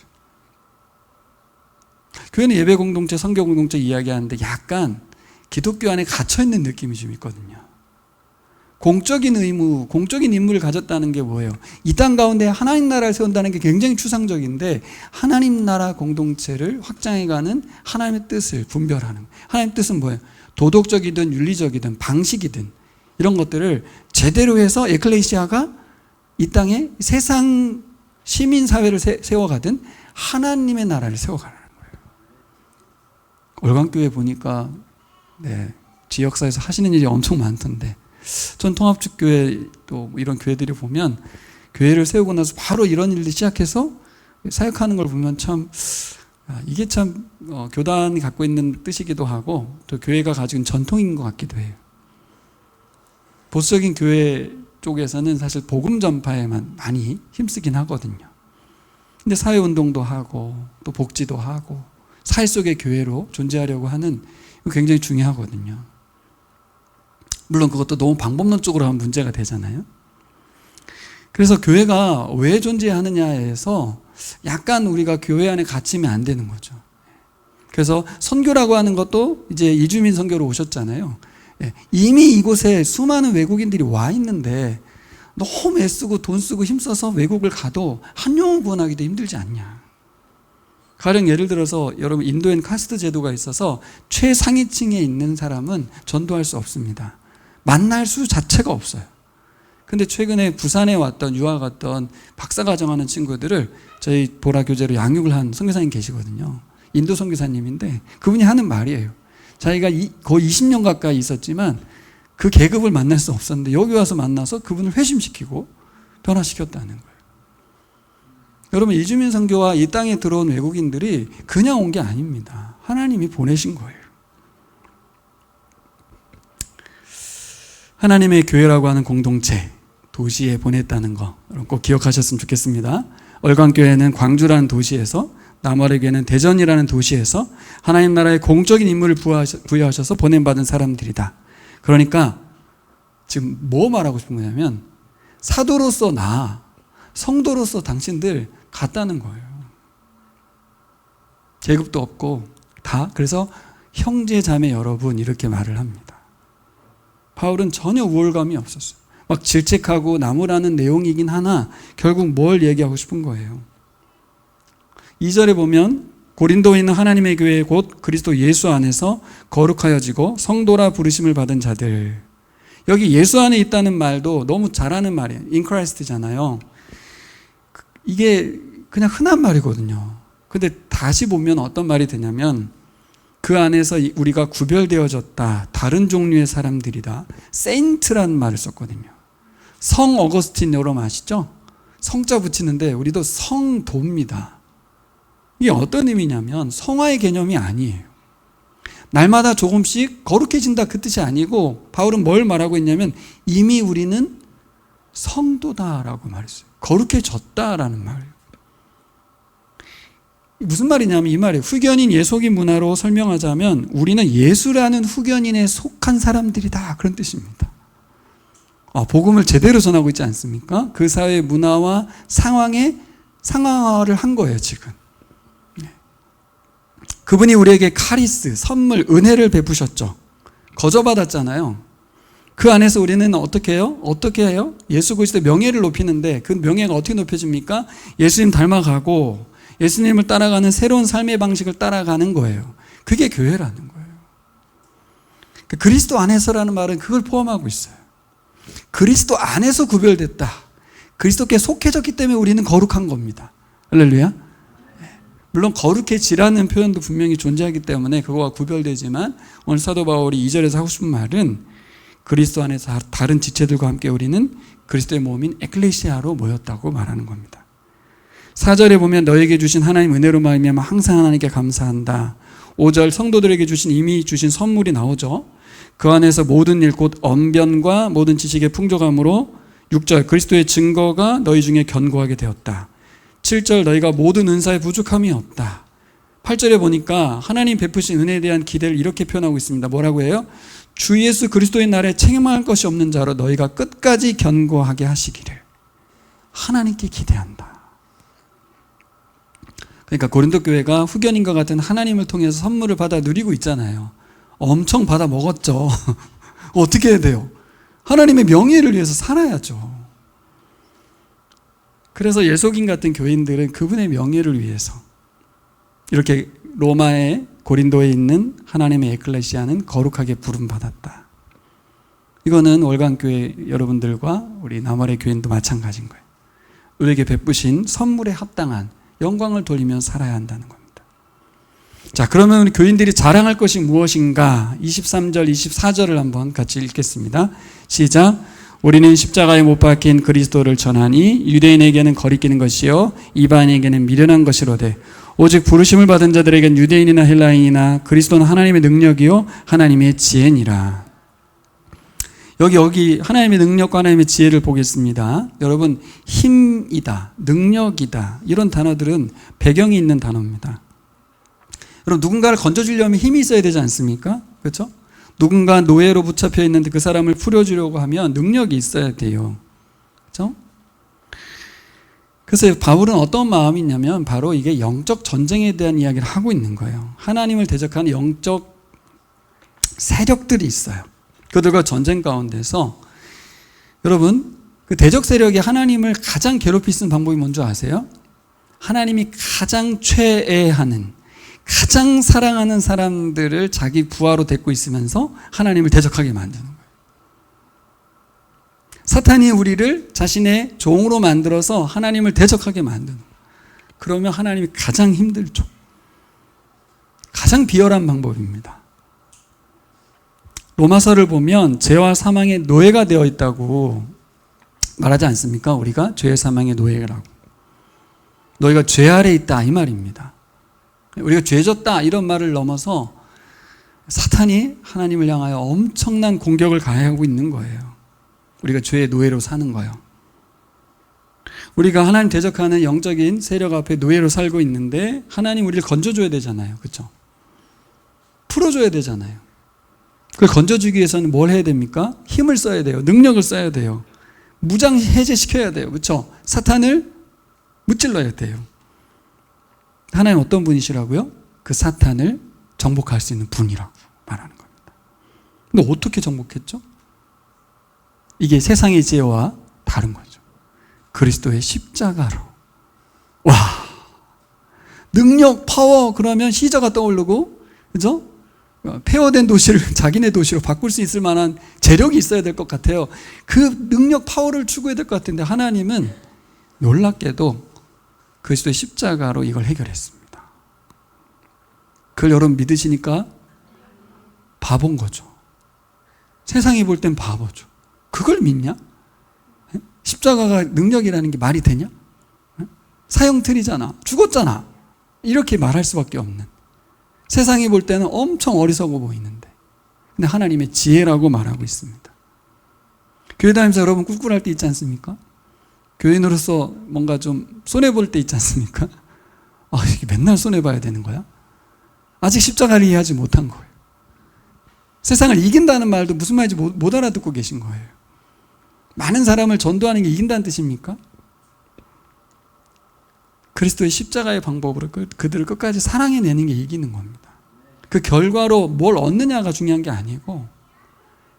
교회는 예배 공동체, 선교 공동체 이야기하는데 약간 기독교 안에 갇혀있는 느낌이 좀 있거든요. 공적인 의무, 공적인 임무를 가졌다는 게 뭐예요? 이 땅 가운데 하나님 나라를 세운다는 게 굉장히 추상적인데 하나님 나라 공동체를 확장해가는 하나님의 뜻을 분별하는, 하나님의 뜻은 뭐예요? 도덕적이든 윤리적이든 방식이든 이런 것들을 제대로 해서 에클레시아가 이 땅에 세상 시민사회를 세워가든 하나님의 나라를 세워가는 거예요. 월광교회 보니까 지역사에서 하시는 일이 엄청 많던데 전 통합축교회 또 이런 교회들이 보면 교회를 세우고 나서 바로 이런 일을 시작해서 사역하는 걸 보면 참 이게 참 교단이 갖고 있는 뜻이기도 하고 또 교회가 가지고 있는 전통인 것 같기도 해요. 보수적인 교회 쪽에서는 사실 복음 전파에만 많이 힘쓰긴 하거든요. 근데 사회운동도 하고 또 복지도 하고 사회 속의 교회로 존재하려고 하는 굉장히 중요하거든요. 물론 그것도 너무 방법론적으로 하면 문제가 되잖아요. 그래서 교회가 왜 존재하느냐에서 약간 우리가 교회 안에 갇히면 안 되는 거죠. 그래서 선교라고 하는 것도 이제 이주민 선교로 오셨잖아요. 이미 이곳에 수많은 외국인들이 와 있는데 너무 애쓰고 돈 쓰고 힘써서 외국을 가도 한 영혼 구원하기도 힘들지 않냐. 가령 예를 들어서 여러분 인도엔 카스트 제도가 있어서 최상위층에 있는 사람은 전도할 수 없습니다. 만날 수 자체가 없어요. 근데 최근에 부산에 왔던 유학 왔던 박사과정하는 친구들을 저희 보라 교재로 양육을 한 선교사님 계시거든요. 인도 선교사님인데 그분이 하는 말이에요. 자기가 거의 20년 가까이 있었지만 그 계급을 만날 수 없었는데 여기 와서 만나서 그분을 회심시키고 변화시켰다는 거예요. 여러분 이주민 선교와 이 땅에 들어온 외국인들이 그냥 온 게 아닙니다. 하나님이 보내신 거예요. 하나님의 교회라고 하는 공동체 도시에 보냈다는 거 여러분 꼭 기억하셨으면 좋겠습니다. 얼광교회는 광주라는 도시에서, 남아래교회는 대전이라는 도시에서 하나님 나라의 공적인 임무를 부여하셔서 보냄받은 사람들이다. 그러니까 지금 뭐 말하고 싶은 거냐면 사도로서 나, 성도로서 당신들 같다는 거예요. 계급도 없고 다. 그래서 형제 자매 여러분 이렇게 말을 합니다. 바울은 전혀 우월감이 없었어요. 막 질책하고 나무라는 내용이긴 하나 결국 뭘 얘기하고 싶은 거예요. 2절에 보면 고린도에 있는 하나님의 교회 곧 그리스도 예수 안에서 거룩하여지고 성도라 부르심을 받은 자들. 여기 예수 안에 있다는 말도 너무 잘하는 말이에요. In Christ잖아요. 이게 그냥 흔한 말이거든요. 근데 다시 보면 어떤 말이 되냐면 그 안에서 우리가 구별되어졌다. 다른 종류의 사람들이다. 세인트라는 말을 썼거든요. 성 어거스틴 여러분 아시죠? 성자 붙이는데 우리도 성도입니다. 이게 어떤 의미냐면 성화의 개념이 아니에요. 날마다 조금씩 거룩해진다 그 뜻이 아니고 바울은 뭘 말하고 있냐면 이미 우리는 성도다라고 말했어요. 거룩해졌다라는 말이에요. 무슨 말이냐면 이 말이에요. 후견인 예속인 문화로 설명하자면 우리는 예수라는 후견인에 속한 사람들이다 그런 뜻입니다. 복음을 제대로 전하고 있지 않습니까? 그 사회의 문화와 상황에 상황화를 한 거예요 지금. 그분이 우리에게 카리스, 선물, 은혜를 베푸셨죠. 거저받았잖아요. 그 안에서 우리는 어떻게 해요? 어떻게 해요? 예수 그리스도의 명예를 높이는데 그 명예가 어떻게 높여집니까? 예수님 닮아가고 예수님을 따라가는 새로운 삶의 방식을 따라가는 거예요. 그게 교회라는 거예요. 그리스도 안에서라는 말은 그걸 포함하고 있어요. 그리스도 안에서 구별됐다. 그리스도께 속해졌기 때문에 우리는 거룩한 겁니다. 할렐루야. 물론 거룩해지라는 표현도 분명히 존재하기 때문에 그거와 구별되지만 오늘 사도 바울이 2절에서 하고 싶은 말은 그리스도 안에서 다른 지체들과 함께 우리는 그리스도의 몸인 에클레시아로 모였다고 말하는 겁니다. 4절에 보면 너에게 주신 하나님 은혜로 말미암아 항상 하나님께 감사한다. 5절 성도들에게 주신 이미 주신 선물이 나오죠. 그 안에서 모든 일 곧 언변과 모든 지식의 풍족함으로 6절 그리스도의 증거가 너희 중에 견고하게 되었다. 7절 너희가 모든 은사에 부족함이 없다. 8절에 보니까 하나님 베푸신 은혜에 대한 기대를 이렇게 표현하고 있습니다. 뭐라고 해요? 주 예수 그리스도의 날에 책망할 것이 없는 자로 너희가 끝까지 견고하게 하시기를 하나님께 기대한다. 그러니까 고린도 교회가 후견인과 같은 하나님을 통해서 선물을 받아 누리고 있잖아요. 엄청 받아 먹었죠. 어떻게 해야 돼요? 하나님의 명예를 위해서 살아야죠. 그래서 예속인 같은 교인들은 그분의 명예를 위해서 이렇게 로마의 고린도에 있는 하나님의 에클레시아는 거룩하게 부름받았다. 이거는 월간교회 여러분들과 우리 남아래 교인도 마찬가지인 거예요. 우리에게 베푸신 선물에 합당한 영광을 돌리며 살아야 한다는 겁니다. 자, 그러면 우리 교인들이 자랑할 것이 무엇인가? 23절, 24절을 한번 같이 읽겠습니다. 시작. 우리는 십자가에 못 박힌 그리스도를 전하니 유대인에게는 거리끼는 것이요 이방인에게는 미련한 것이로되 오직 부르심을 받은 자들에겐 유대인이나 헬라인이나 그리스도는 하나님의 능력이요 하나님의 지혜니라. 여기 하나님의 능력과 하나님의 지혜를 보겠습니다. 여러분, 힘이다, 능력이다, 이런 단어들은 배경이 있는 단어입니다. 여러분, 누군가를 건져주려면 힘이 있어야 되지 않습니까? 그렇죠? 누군가 노예로 붙잡혀 있는데 그 사람을 풀어주려고 하면 능력이 있어야 돼요. 그렇죠? 그래서 바울은 어떤 마음이 있냐면 바로 이게 영적 전쟁에 대한 이야기를 하고 있는 거예요. 하나님을 대적하는 영적 세력들이 있어요. 그들과 전쟁 가운데서 여러분, 그 대적 세력이 하나님을 가장 괴롭히 쓰는 방법이 뭔지 아세요? 하나님이 가장 최애하는, 가장 사랑하는 사람들을 자기 부하로 데리고 있으면서 하나님을 대적하게 만드는 거예요. 사탄이 우리를 자신의 종으로 만들어서 하나님을 대적하게 만드는 거예요. 그러면 하나님이 가장 힘들죠. 가장 비열한 방법입니다. 로마서를 보면 죄와 사망의 노예가 되어 있다고 말하지 않습니까? 우리가 죄의 사망의 노예라고. 너희가 죄 아래 있다, 이 말입니다. 우리가 죄졌다 이런 말을 넘어서 사탄이 하나님을 향하여 엄청난 공격을 가해하고 있는 거예요. 우리가 죄의 노예로 사는 거예요. 우리가 하나님 대적하는 영적인 세력 앞에 노예로 살고 있는데 하나님 우리를 건져줘야 되잖아요. 그렇죠? 풀어줘야 되잖아요. 그걸 건져주기 위해서는 뭘 해야 됩니까? 힘을 써야 돼요. 능력을 써야 돼요. 무장 해제시켜야 돼요. 그렇죠? 사탄을 무찔러야 돼요. 하나님 어떤 분이시라고요? 그 사탄을 정복할 수 있는 분이라고 말하는 겁니다. 근데 어떻게 정복했죠? 이게 세상의 지혜와 다른 거죠. 그리스도의 십자가로. 와, 능력, 파워, 그러면 시저가 떠오르고, 그죠? 폐허된 도시를 자기네 도시로 바꿀 수 있을 만한 재력이 있어야 될 것 같아요. 그 능력, 파워를 추구해야 될 것 같은데 하나님은 놀랍게도 그리스도의 십자가로 이걸 해결했습니다. 그걸 여러분 믿으시니까 바본 거죠. 세상이 볼 땐 바보죠. 그걸 믿냐? 십자가가 능력이라는 게 말이 되냐? 사형틀이잖아. 죽었잖아. 이렇게 말할 수밖에 없는. 세상이 볼 때는 엄청 어리석어 보이는데 근데 하나님의 지혜라고 말하고 있습니다. 교회 다니면서 여러분 꿀꿀할 때 있지 않습니까? 교인으로서 뭔가 좀 손해볼 때 있지 않습니까? 아, 이게 맨날 손해봐야 되는 거야? 아직 십자가를 이해하지 못한 거예요. 세상을 이긴다는 말도 무슨 말인지 못 알아듣고 계신 거예요. 많은 사람을 전도하는 게 이긴다는 뜻입니까? 그리스도의 십자가의 방법으로 그들을 끝까지 사랑해내는 게 이기는 겁니다. 그 결과로 뭘 얻느냐가 중요한 게 아니고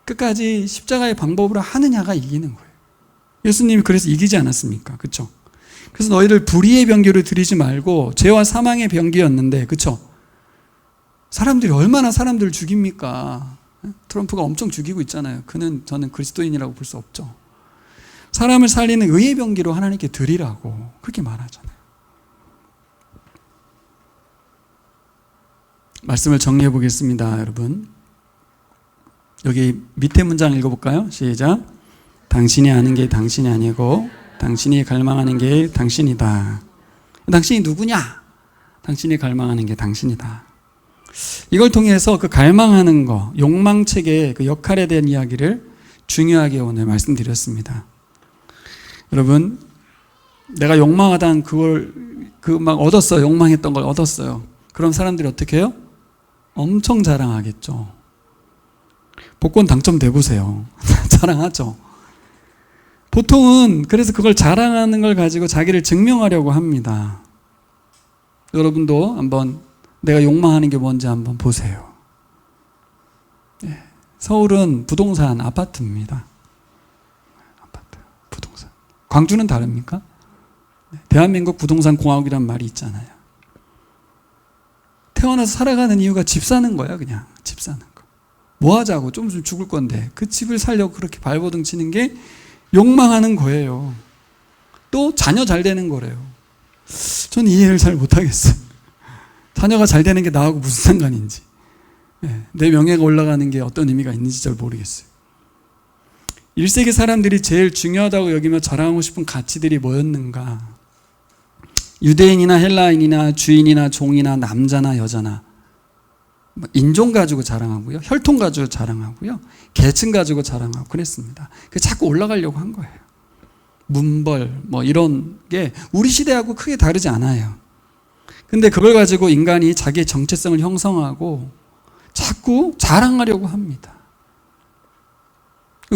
끝까지 십자가의 방법으로 하느냐가 이기는 거예요. 예수님이 그래서 이기지 않았습니까? 그렇죠? 그래서 너희를 불의의 병기로 들이지 말고 죄와 사망의 병기였는데, 그렇죠? 사람들이 얼마나 사람들을 죽입니까? 트럼프가 엄청 죽이고 있잖아요. 저는 그리스도인이라고 볼 수 없죠. 사람을 살리는 의의 병기로 하나님께 드리라고 그렇게 말하잖아요. 말씀을 정리해 보겠습니다, 여러분. 여기 밑에 문장 읽어볼까요? 시작. 당신이 아는 게 당신이 아니고 당신이 갈망하는 게 당신이다. 당신이 누구냐? 당신이 갈망하는 게 당신이다. 이걸 통해서 그 갈망하는 거, 욕망책의 그 역할에 대한 이야기를 중요하게 오늘 말씀드렸습니다. 여러분, 내가 욕망하던 그걸 막 얻었어요. 욕망했던 걸 얻었어요. 그럼 사람들이 어떻게 해요? 엄청 자랑하겠죠. 복권 당첨돼 보세요. 자랑하죠. 보통은 그래서 그걸 자랑하는 걸 가지고 자기를 증명하려고 합니다. 여러분도 한번 내가 욕망하는 게 뭔지 한번 보세요. 네. 서울은 부동산 아파트입니다. 아파트, 부동산. 광주는 다릅니까? 네. 대한민국 부동산 공화국이란 말이 있잖아요. 태어나서 살아가는 이유가 집 사는 거야, 그냥. 집 사는 거. 뭐 하자고, 좀 있으면 죽을 건데 그 집을 살려고 그렇게 발버둥 치는 게 욕망하는 거예요. 또 자녀 잘 되는 거래요. 저는 이해를 잘 못하겠어요. 자녀가 잘 되는 게 나하고 무슨 상관인지, 내 명예가 올라가는 게 어떤 의미가 있는지 잘 모르겠어요. 1세기 사람들이 제일 중요하다고 여기며 자랑하고 싶은 가치들이 뭐였는가? 유대인이나 헬라인이나 주인이나 종이나 남자나 여자나 인종 가지고 자랑하고요, 혈통 가지고 자랑하고요, 계층 가지고 자랑하고 그랬습니다. 자꾸 올라가려고 한 거예요. 문벌 이런 게 우리 시대하고 크게 다르지 않아요. 근데 그걸 가지고 인간이 자기의 정체성을 형성하고 자꾸 자랑하려고 합니다.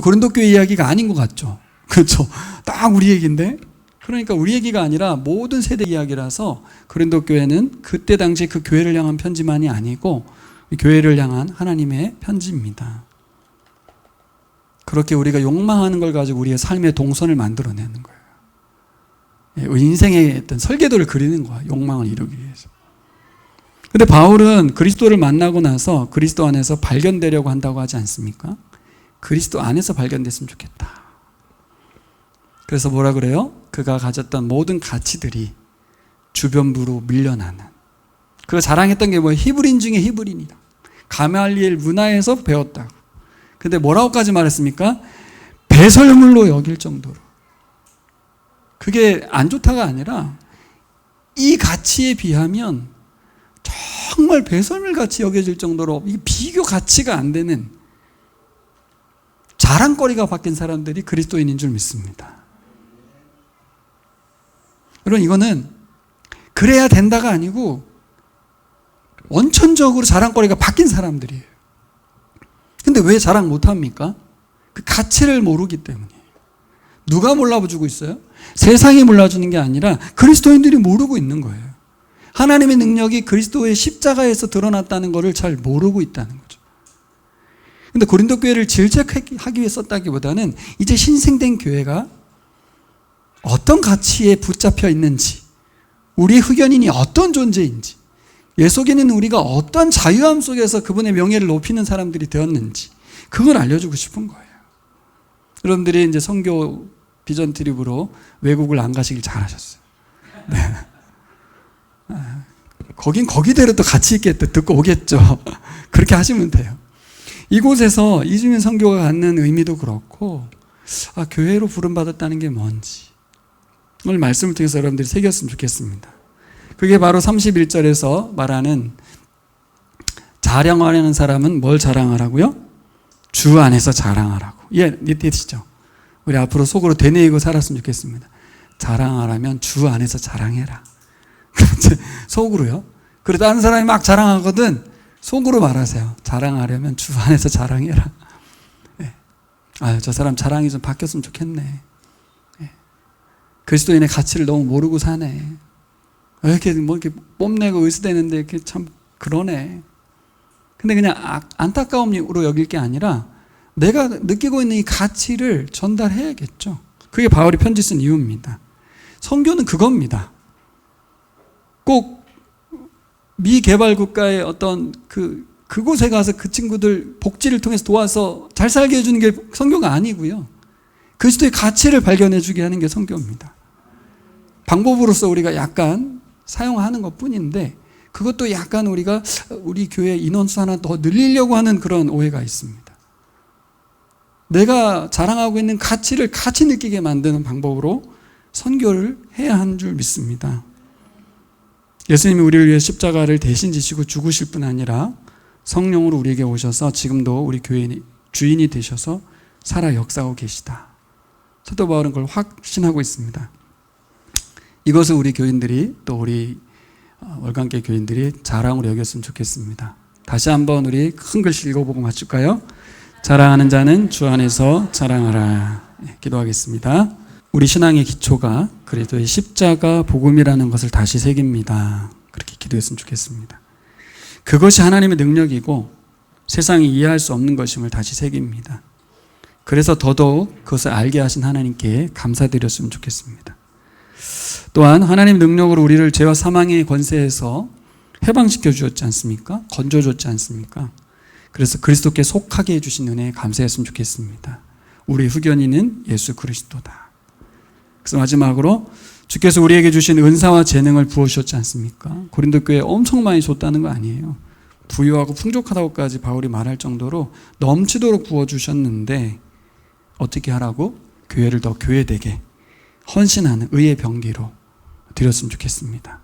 고린도 교회 이야기가 아닌 것 같죠? 그렇죠? 딱 우리 얘기인데? 그러니까 우리 얘기가 아니라 모든 세대 이야기라서 고린도 교회는 그때 당시 그 교회를 향한 편지만이 아니고 교회를 향한 하나님의 편지입니다. 그렇게 우리가 욕망하는 걸 가지고 우리의 삶의 동선을 만들어내는 거예요. 인생의 어떤 설계도를 그리는 거야, 욕망을 이루기 위해서. 근데 바울은 그리스도를 만나고 나서 그리스도 안에서 발견되려고 한다고 하지 않습니까? 그리스도 안에서 발견됐으면 좋겠다. 그래서 뭐라 그래요? 그가 가졌던 모든 가치들이 주변부로 밀려나는. 그가 자랑했던 게 뭐예요? 히브리인 중에 히브리인이다. 가말리엘 문화에서 배웠다고. 근데 뭐라고까지 말했습니까? 배설물로 여길 정도로. 그게 안 좋다가 아니라 이 가치에 비하면 정말 배설물 같이 여겨질 정도로 이게 비교 가치가 안 되는 자랑거리가 바뀐 사람들이 그리스도인인 줄 믿습니다. 여러분, 이거는 그래야 된다가 아니고 원천적으로 자랑거리가 바뀐 사람들이에요. 근데 왜 자랑 못합니까? 그 가치를 모르기 때문이에요. 누가 몰라주고 있어요? 세상이 몰라주는 게 아니라 그리스도인들이 모르고 있는 거예요. 하나님의 능력이 그리스도의 십자가에서 드러났다는 것을 잘 모르고 있다는 거죠. 근데 고린도 교회를 질책하기 위해 썼다기보다는 이제 신생된 교회가 어떤 가치에 붙잡혀 있는지, 우리 흑연인이 어떤 존재인지, 예 속에는 우리가 어떤 자유함 속에서 그분의 명예를 높이는 사람들이 되었는지 그걸 알려주고 싶은 거예요. 여러분들이 이제 선교 비전 트립으로 외국을 안 가시길 잘하셨어요. 네. 거긴 거기대로 또 가치 있게 또 듣고 오겠죠. 그렇게 하시면 돼요. 이곳에서 이주민 선교가 갖는 의미도 그렇고, 교회로 부름받았다는 게 뭔지 오늘 말씀을 통해서 여러분들이 새겼으면 좋겠습니다. 그게 바로 31절에서 말하는 자랑하려는 사람은 뭘 자랑하라고요? 주 안에서 자랑하라고. 이해되시죠? 우리 앞으로 속으로 되뇌이고 살았으면 좋겠습니다. 자랑하라면 주 안에서 자랑해라. 속으로요. 그리고 다른 사람이 막 자랑하거든 속으로 말하세요. 자랑하려면 주 안에서 자랑해라. 네. 저 사람 자랑이 좀 바뀌었으면 좋겠네. 네. 그리스도인의 가치를 너무 모르고 사네. 이렇게 이렇게 뽐내고 의스대는데 이렇게 참 그러네. 근데 그냥 안타까움으로 여길 게 아니라 내가 느끼고 있는 이 가치를 전달해야겠죠. 그게 바울이 편지 쓴 이유입니다. 선교는 그겁니다. 꼭 미개발 국가의 어떤 그곳에 가서 그 친구들 복지를 통해서 도와서 잘 살게 해주는 게 선교가 아니고요. 그리스도의 가치를 발견해 주게 하는 게 선교입니다. 방법으로서 우리가 약간 사용하는 것 뿐인데 그것도 약간 우리가 우리 교회 인원수 하나 더 늘리려고 하는 그런 오해가 있습니다. 내가 자랑하고 있는 가치를 같이 느끼게 만드는 방법으로 선교를 해야 하는 줄 믿습니다. 예수님이 우리를 위해 십자가를 대신 지시고 죽으실 뿐 아니라 성령으로 우리에게 오셔서 지금도 우리 교회의 주인이 되셔서 살아 역사하고 계시다. 사도 바울은 그걸 확신하고 있습니다. 이것을 우리 교인들이 또 우리 월간계 교인들이 자랑으로 여겼으면 좋겠습니다. 다시 한번 우리 큰 글씨 읽어보고 맞출까요? 자랑하는 자는 주 안에서 자랑하라. 기도하겠습니다. 우리 신앙의 기초가 그리스도의 십자가 복음이라는 것을 다시 새깁니다. 그렇게 기도했으면 좋겠습니다. 그것이 하나님의 능력이고 세상이 이해할 수 없는 것임을 다시 새깁니다. 그래서 더더욱 그것을 알게 하신 하나님께 감사드렸으면 좋겠습니다. 또한 하나님 능력으로 우리를 죄와 사망의 권세에서 해방시켜 주었지 않습니까? 건져 줬지 않습니까? 그래서 그리스도께 속하게 해주신 은혜에 감사했으면 좋겠습니다. 우리 후견인은 예수 그리스도다. 그래서 마지막으로 주께서 우리에게 주신 은사와 재능을 부어주셨지 않습니까? 고린도 교회에 엄청 많이 줬다는 거 아니에요. 부유하고 풍족하다고까지 바울이 말할 정도로 넘치도록 부어주셨는데 어떻게 하라고? 교회를 더 교회되게 헌신하는 의의 병기로 드렸으면 좋겠습니다.